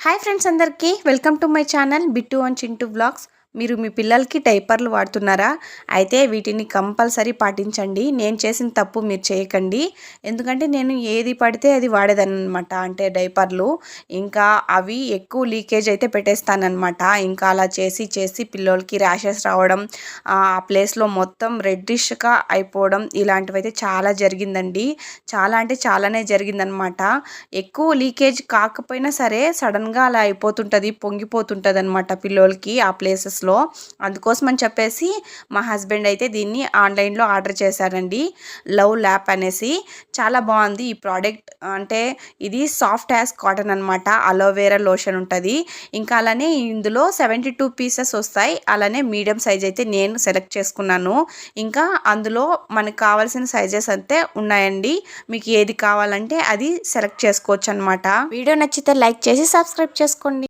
Hi friends అందరికీ welcome to my channel Bittu and Chintu vlogs. మీరు మీ పిల్లలకి డైపర్లు వాడుతున్నారా? అయితే వీటిని కంపల్సరీ పాటించండి. నేను చేసిన తప్పు మీరు చేయకండి. ఎందుకంటే నేను ఏది పడితే అది వాడేదాన్ననమాట. అంటే డైపర్లు ఇంకా అవి ఎక్కువ లీకేజ్ అయితే పెట్టేస్తానన్నమాట. ఇంకా అలా చేసి చేసి పిల్లలకి ర్యాషెస్ రావడం, ఆ ప్లేస్లో మొత్తం రెడ్డిష్గా అయిపోవడం ఇలాంటివి అయితే చాలా జరిగిందండి. చాలా అంటే చాలానే జరిగిందనమాట. ఎక్కువ లీకేజ్ కాకపోయినా సరే సడన్గా అలా అయిపోతుంటుంది, పొంగిపోతుంటుంది అనమాట పిల్లోలకి ఆ ప్లేసెస్లో. అందుకోసం అని చెప్పేసి మా హస్బెండ్ అయితే దీన్ని ఆన్లైన్లో ఆర్డర్ చేశారండి. లవ్ ల్యాప్ అనేసి చాలా బాగుంది ఈ ప్రోడక్ట్. అంటే ఇది సాఫ్ట్ యాజ్ కాటన్ అనమాట. అలోవేరా లోషన్ ఉంటుంది. ఇంకా అలానే ఇందులో 72 పీసెస్ వస్తాయి. అలానే మీడియం సైజ్ అయితే నేను సెలెక్ట్ చేసుకున్నాను. ఇంకా అందులో మనకు కావాల్సిన సైజెస్ అయితే ఉన్నాయండి. మీకు ఏది కావాలంటే అది సెలెక్ట్ చేసుకోవచ్చు అనమాట. వీడియో నచ్చితే లైక్ చేసి సబ్స్క్రైబ్ చేసుకోండి.